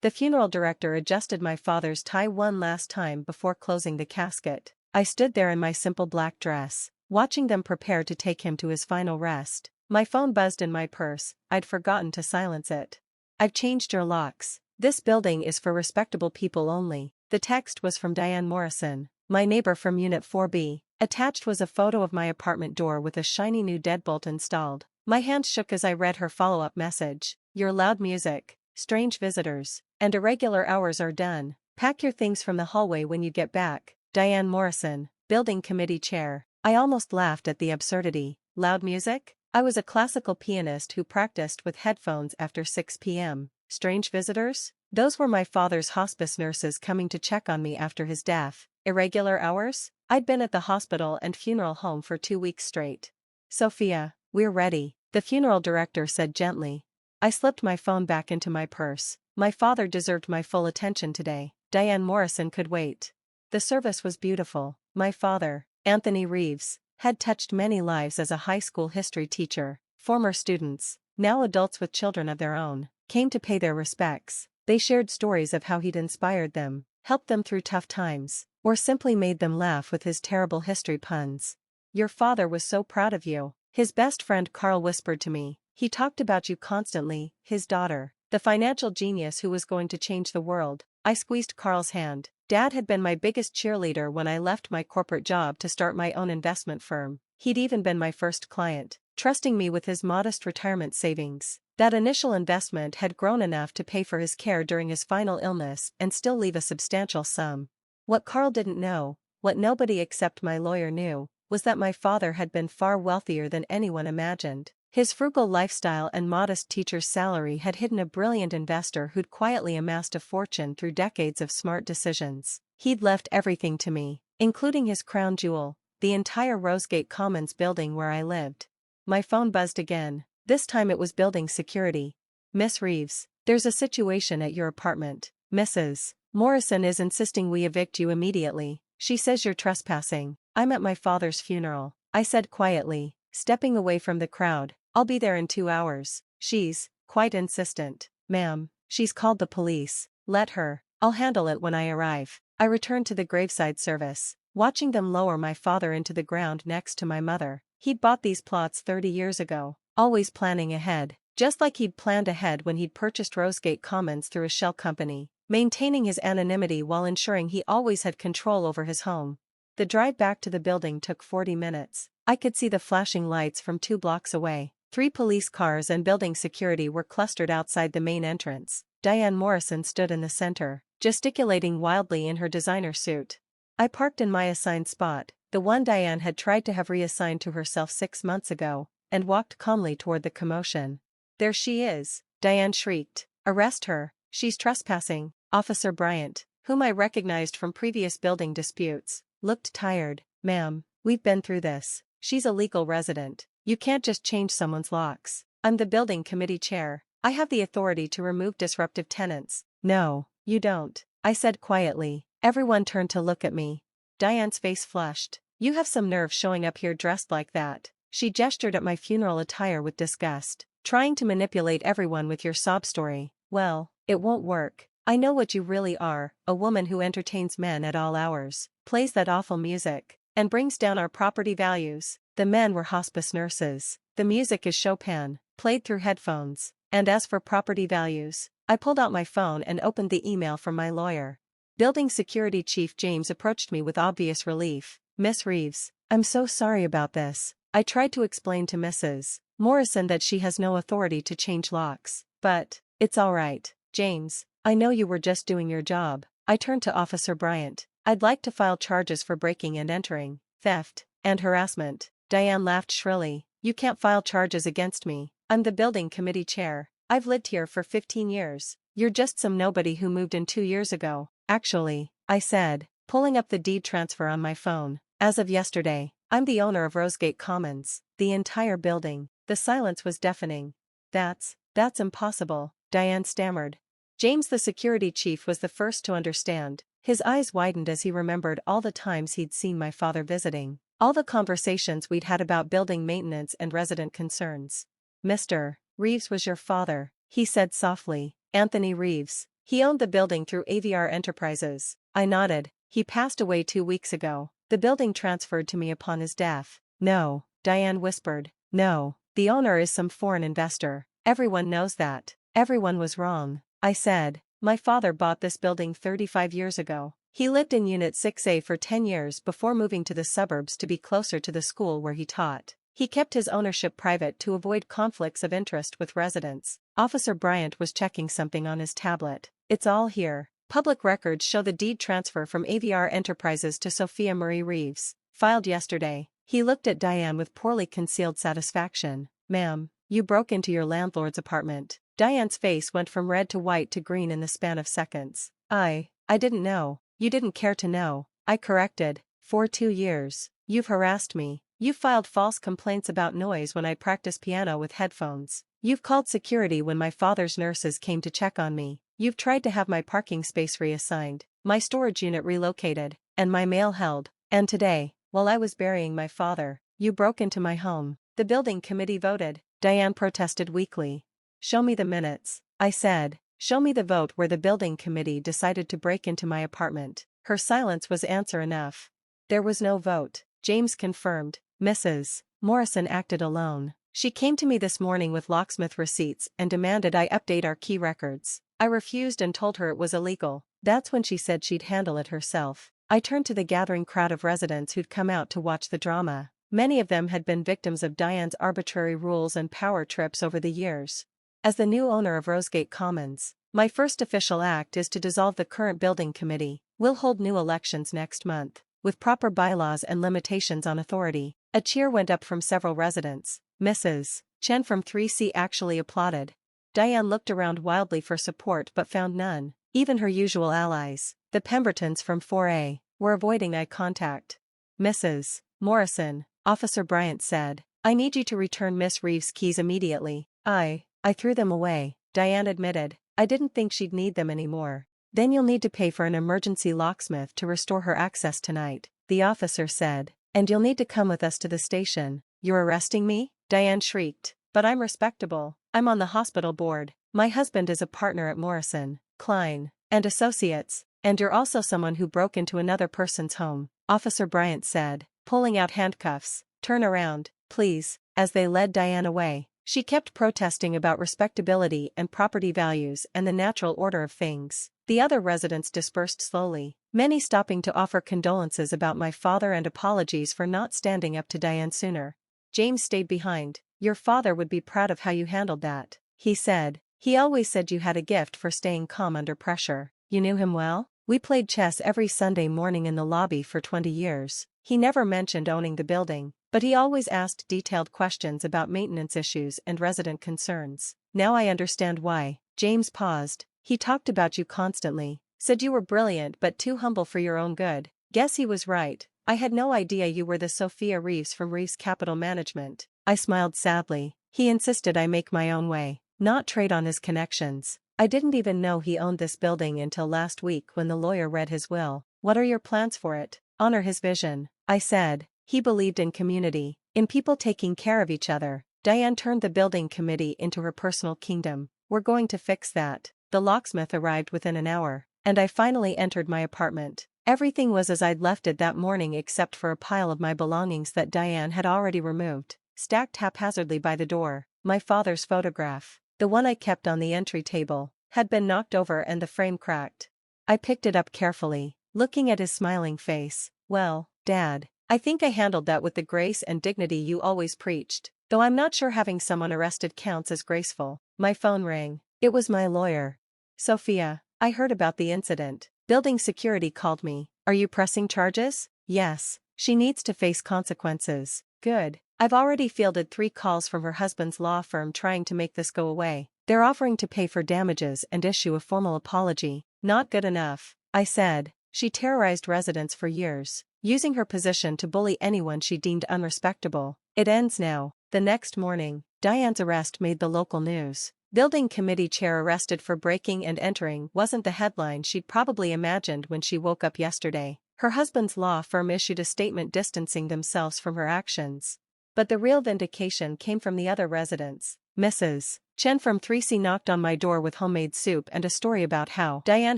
The funeral director adjusted my father's tie one last time before closing the casket. I stood there in my simple black dress, watching them prepare to take him to his final rest. My phone buzzed in my purse. I'd forgotten to silence it. "I've changed your locks. This building is for respectable people only." The text was from Diane Morrison, my neighbor from Unit 4B. Attached was a photo of my apartment door with a shiny new deadbolt installed. My hand shook as I read her follow-up message. "Your loud music, strange visitors, and irregular hours are done. Pack your things from the hallway when you get back. Diane Morrison, Building Committee Chair." I almost laughed at the absurdity. Loud music? I was a classical pianist who practiced with headphones after 6 p.m. Strange visitors? Those were my father's hospice nurses coming to check on me after his death. Irregular hours? I'd been at the hospital and funeral home for 2 weeks straight. "Sophia, we're ready," the funeral director said gently. I slipped my phone back into my purse. My father deserved my full attention today. Diane Morrison could wait. The service was beautiful. My father, Anthony Reeves, had touched many lives as a high school history teacher. Former students, now adults with children of their own, came to pay their respects. They shared stories of how he'd inspired them, helped them through tough times, or simply made them laugh with his terrible history puns. "Your father was so proud of you," his best friend Carl whispered to me. "He talked about you constantly." His daughter, the financial genius who was going to change the world. I squeezed Carl's hand. Dad had been my biggest cheerleader when I left my corporate job to start my own investment firm. He'd even been my first client, trusting me with his modest retirement savings. That initial investment had grown enough to pay for his care during his final illness and still leave a substantial sum. What Carl didn't know, what nobody except my lawyer knew, was that my father had been far wealthier than anyone imagined. His frugal lifestyle and modest teacher's salary had hidden a brilliant investor who'd quietly amassed a fortune through decades of smart decisions. He'd left everything to me, including his crown jewel, the entire Rosegate Commons building where I lived. My phone buzzed again. This time it was building security. "Miss Reeves, there's a situation at your apartment. Mrs. Morrison is insisting we evict you immediately. She says you're trespassing." "I'm at my father's funeral," I said quietly, stepping away from the crowd. "I'll be there in 2 hours. She's quite insistent." "Ma'am, she's called the police." "Let her. I'll handle it when I arrive." I returned to the graveside service, watching them lower my father into the ground next to my mother. He'd bought these plots 30 years ago, always planning ahead, just like he'd planned ahead when he'd purchased Rosegate Commons through a shell company, maintaining his anonymity while ensuring he always had control over his home. The drive back to the building took 40 minutes. I could see the flashing lights from 2 blocks away. 3 police cars and building security were clustered outside the main entrance. Diane Morrison stood in the center, gesticulating wildly in her designer suit. I parked in my assigned spot, the one Diane had tried to have reassigned to herself 6 months ago, and walked calmly toward the commotion. "There she is," Diane shrieked. "Arrest her, she's trespassing." Officer Bryant, whom I recognized from previous building disputes, looked tired. "Ma'am, we've been through this. She's a legal resident. You can't just change someone's locks. I'm the building committee chair. I have the authority to remove disruptive tenants." "No, you don't," I said quietly. Everyone turned to look at me. Diane's face flushed. "You have some nerve showing up here dressed like that." She gestured at my funeral attire with disgust. "Trying to manipulate everyone with your sob story. Well, it won't work. I know what you really are, a woman who entertains men at all hours, plays that awful music, and brings down our property values." The men were hospice nurses. "The music is Chopin, played through headphones. And as for property values," I pulled out my phone and opened the email from my lawyer. Building Security Chief James approached me with obvious relief. "Miss Reeves, I'm so sorry about this." I tried to explain to Mrs. Morrison that she has no authority to change locks. "But it's all right, James. I know you were just doing your job." I turned to Officer Bryant. "I'd like to file charges for breaking and entering, theft, and harassment." Diane laughed shrilly. "You can't file charges against me. I'm the building committee chair. I've lived here for 15 years. You're just some nobody who moved in 2 years ago." "Actually," I said, pulling up the deed transfer on my phone, "as of yesterday, I'm the owner of Rosegate Commons, the entire building." The silence was deafening. That's impossible," Diane stammered. James, the security chief, was the first to understand. His eyes widened as he remembered all the times he'd seen my father visiting, all the conversations we'd had about building maintenance and resident concerns. "Mr. Reeves was your father," he said softly. "Anthony Reeves. He owned the building through AVR Enterprises. I nodded. He passed away 2 weeks ago. The building transferred to me upon his death. No, Diane whispered. No, the owner is some foreign investor. Everyone knows that. Everyone was wrong. I said. My father bought this building 35 years ago. He lived in Unit 6A for 10 years before moving to the suburbs to be closer to the school where he taught. He kept his ownership private to avoid conflicts of interest with residents. Officer Bryant was checking something on his tablet. It's all here. Public records show the deed transfer from AVR Enterprises to Sophia Marie Reeves, filed yesterday. He looked at Diane with poorly concealed satisfaction. Ma'am, you broke into your landlord's apartment. Diane's face went from red to white to green in the span of seconds. I didn't know. You didn't care to know. I corrected. For 2 years. You've harassed me. You've filed false complaints about noise when I practice piano with headphones. You've called security when my father's nurses came to check on me. You've tried to have my parking space reassigned, my storage unit relocated, and my mail held. And today, while I was burying my father, you broke into my home. The building committee voted. Diane protested weakly. Show me the minutes. I said. Show me the vote where the building committee decided to break into my apartment. Her silence was answer enough. There was no vote. James confirmed. Mrs. Morrison acted alone. She came to me this morning with locksmith receipts and demanded I update our key records. I refused and told her it was illegal. That's when she said she'd handle it herself. I turned to the gathering crowd of residents who'd come out to watch the drama. Many of them had been victims of Diane's arbitrary rules and power trips over the years. As the new owner of Rosegate Commons, my first official act is to dissolve the current building committee. We'll hold new elections next month, with proper bylaws and limitations on authority. A cheer went up from several residents. Mrs. Chen from 3C actually applauded. Diane looked around wildly for support but found none. Even her usual allies, the Pembertons from 4A, were avoiding eye contact. Mrs. Morrison, Officer Bryant said, I need you to return Miss Reeves' keys immediately. I threw them away, Diane admitted. I didn't think she'd need them anymore. Then you'll need to pay for an emergency locksmith to restore her access tonight, the officer said. And you'll need to come with us to the station. You're arresting me? Diane shrieked. But I'm respectable. I'm on the hospital board. My husband is a partner at Morrison, Klein, and Associates. And you're also someone who broke into another person's home, Officer Bryant said, pulling out handcuffs. Turn around, please. As they led Diane away, she kept protesting about respectability and property values and the natural order of things. The other residents dispersed slowly, many stopping to offer condolences about my father and apologies for not standing up to Diane sooner. James stayed behind. Your father would be proud of how you handled that, he said. He always said you had a gift for staying calm under pressure. You knew him well? We played chess every Sunday morning in the lobby for 20 years. He never mentioned owning the building, but he always asked detailed questions about maintenance issues and resident concerns. Now I understand why. James paused. He talked about you constantly, said you were brilliant but too humble for your own good. Guess he was right. I had no idea you were the Sophia Reeves from Reeves Capital Management. I smiled sadly. He insisted I make my own way, not trade on his connections. I didn't even know he owned this building until last week when the lawyer read his will. What are your plans for it? Honor his vision, I said. He believed in community, in people taking care of each other. Diane turned the building committee into her personal kingdom. We're going to fix that. The locksmith arrived within an hour, and I finally entered my apartment. Everything was as I'd left it that morning except for a pile of my belongings that Diane had already removed, stacked haphazardly by the door. My father's photograph, the one I kept on the entry table, had been knocked over and the frame cracked. I picked it up carefully, looking at his smiling face. Well, Dad, I think I handled that with the grace and dignity you always preached, though I'm not sure having someone arrested counts as graceful. My phone rang. It was my lawyer. Sophia, I heard about the incident. Building security called me. Are you pressing charges? Yes. She needs to face consequences. Good. I've already fielded 3 calls from her husband's law firm trying to make this go away. They're offering to pay for damages and issue a formal apology. Not good enough, I said. She terrorized residents for years, using her position to bully anyone she deemed unrespectable. It ends now. The next morning, Diane's arrest made the local news. Building committee chair arrested for breaking and entering wasn't the headline she'd probably imagined when she woke up yesterday. Her husband's law firm issued a statement distancing themselves from her actions. But the real vindication came from the other residents. Mrs. Chen from 3C knocked on my door with homemade soup and a story about how Diane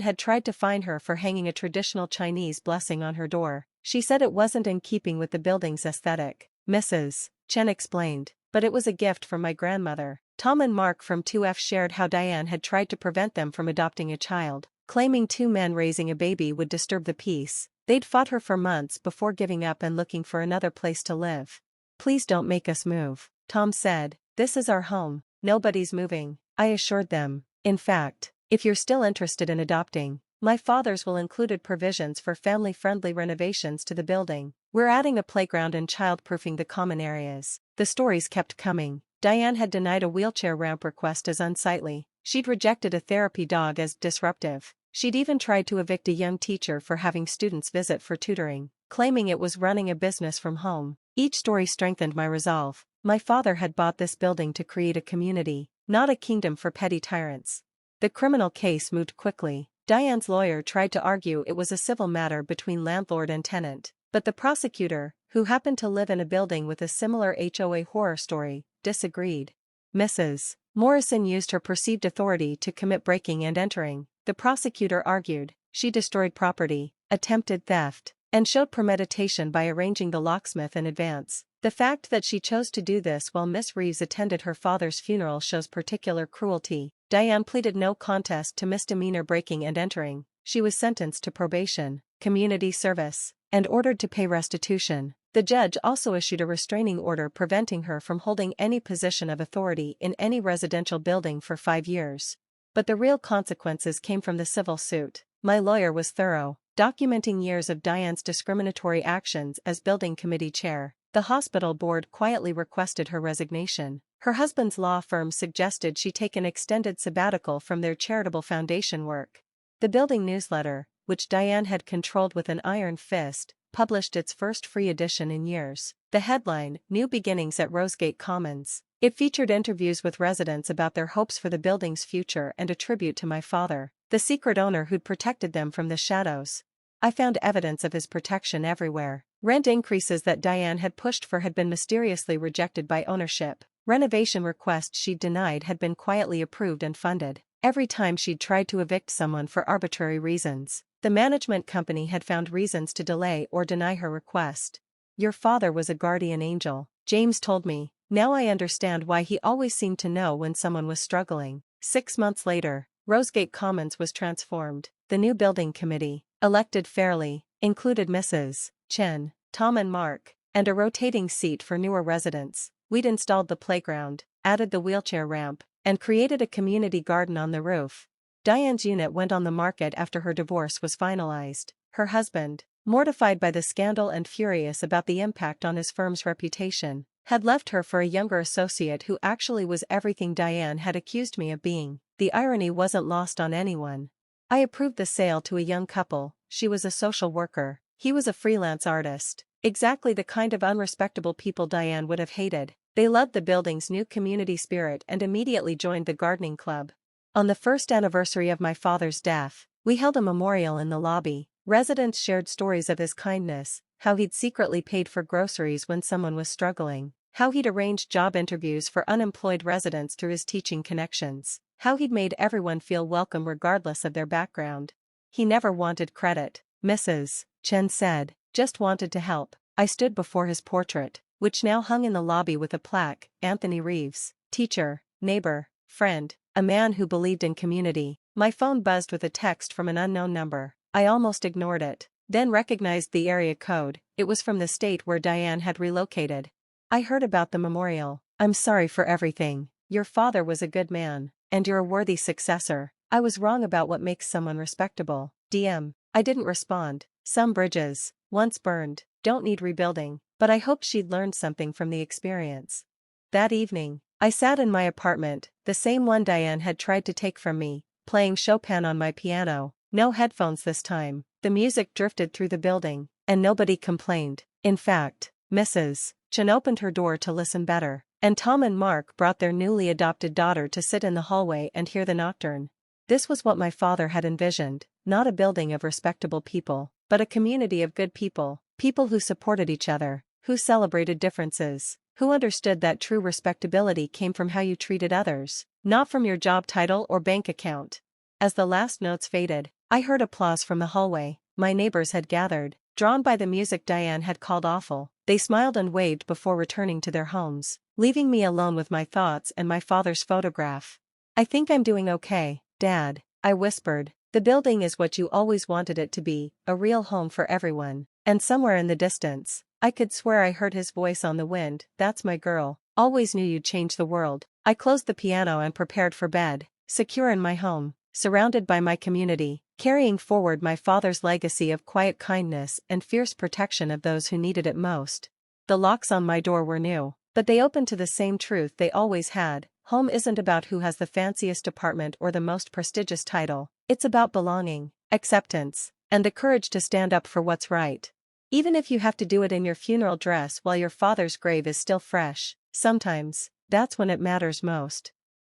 had tried to fine her for hanging a traditional Chinese blessing on her door. She said it wasn't in keeping with the building's aesthetic. Mrs. Chen explained, but it was a gift from my grandmother. Tom and Mark from 2F shared how Diane had tried to prevent them from adopting a child, claiming two men raising a baby would disturb the peace. They'd fought her for months before giving up and looking for another place to live. "Please don't make us move," Tom said. "This is our home. Nobody's moving," I assured them. "In fact, if you're still interested in adopting, my father's will included provisions for family-friendly renovations to the building. We're adding a playground and child-proofing the common areas." The stories kept coming. Diane had denied a wheelchair ramp request as unsightly. She'd rejected a therapy dog as disruptive. She'd even tried to evict a young teacher for having students visit for tutoring, claiming it was running a business from home. Each story strengthened my resolve. My father had bought this building to create a community, not a kingdom for petty tyrants. The criminal case moved quickly. Diane's lawyer tried to argue it was a civil matter between landlord and tenant, but the prosecutor, who happened to live in a building with a similar HOA horror story, disagreed. Mrs. Morrison used her perceived authority to commit breaking and entering. The prosecutor argued she destroyed property, attempted theft, and showed premeditation by arranging the locksmith in advance. The fact that she chose to do this while Miss Reeves attended her father's funeral shows particular cruelty. Diane pleaded no contest to misdemeanor breaking and entering. She was sentenced to probation, community service, and ordered to pay restitution. The judge also issued a restraining order preventing her from holding any position of authority in any residential building for 5 years. But the real consequences came from the civil suit. My lawyer was thorough, documenting years of Diane's discriminatory actions as building committee chair. The hospital board quietly requested her resignation. Her husband's law firm suggested she take an extended sabbatical from their charitable foundation work. The building newsletter, which Diane had controlled with an iron fist, published its first free edition in years. The headline, "New Beginnings at Rosegate Commons." It featured interviews with residents about their hopes for the building's future and a tribute to my father, the secret owner who'd protected them from the shadows. I found evidence of his protection everywhere. Rent increases that Diane had pushed for had been mysteriously rejected by ownership. Renovation requests she'd denied had been quietly approved and funded. Every time she'd tried to evict someone for arbitrary reasons, the management company had found reasons to delay or deny her request. "Your father was a guardian angel," James told me. "Now I understand why he always seemed to know when someone was struggling." 6 months later, Rosegate Commons was transformed. The new building committee, elected fairly, included Mrs. Chen, Tom and Mark, and a rotating seat for newer residents. We'd installed the playground, added the wheelchair ramp, and created a community garden on the roof. Diane's unit went on the market after her divorce was finalized. Her husband, mortified by the scandal and furious about the impact on his firm's reputation, had left her for a younger associate who actually was everything Diane had accused me of being. The irony wasn't lost on anyone. I approved the sale to a young couple. She was a social worker. He was a freelance artist. Exactly the kind of unrespectable people Diane would have hated. They loved the building's new community spirit and immediately joined the gardening club. On the first anniversary of my father's death, we held a memorial in the lobby. Residents shared stories of his kindness, how he'd secretly paid for groceries when someone was struggling, how he'd arranged job interviews for unemployed residents through his teaching connections, how he'd made everyone feel welcome regardless of their background. He never wanted credit, Mrs. Chen said, just wanted to help. I stood before his portrait, which now hung in the lobby with a plaque, "Anthony Reeves, teacher, neighbor, friend, a man who believed in community." My phone buzzed with a text from an unknown number. I almost ignored it, then recognized the area code. It was from the state where Diane had relocated. "I heard about the memorial. I'm sorry for everything. Your father was a good man, and you're a worthy successor. I was wrong about what makes someone respectable. DM." I didn't respond. Some bridges, once burned, don't need rebuilding, but I hoped she'd learned something from the experience. That evening, I sat in my apartment, the same one Diane had tried to take from me, playing Chopin on my piano. No headphones this time. The music drifted through the building, and nobody complained. In fact, Mrs. Chen opened her door to listen better, and Tom and Mark brought their newly adopted daughter to sit in the hallway and hear the nocturne. This was what my father had envisioned, not a building of respectable people, but a community of good people, people who supported each other, who celebrated differences. who understood that true respectability came from how you treated others, not from your job title or bank account. As the last notes faded, I heard applause from the hallway. My neighbors had gathered, drawn by the music Diane had called awful. They smiled and waved before returning to their homes, leaving me alone with my thoughts and my father's photograph. "I think I'm doing okay, Dad," I whispered. "The building is what you always wanted it to be, a real home for everyone." And somewhere in the distance, I could swear I heard his voice on the wind. "That's my girl. Always knew you'd change the world." I closed the piano and prepared for bed, secure in my home, surrounded by my community, carrying forward my father's legacy of quiet kindness and fierce protection of those who needed it most. The locks on my door were new, but they opened to the same truth they always had. Home isn't about who has the fanciest apartment or the most prestigious title. It's about belonging, acceptance, and the courage to stand up for what's right. Even if you have to do it in your funeral dress while your father's grave is still fresh, sometimes, that's when it matters most.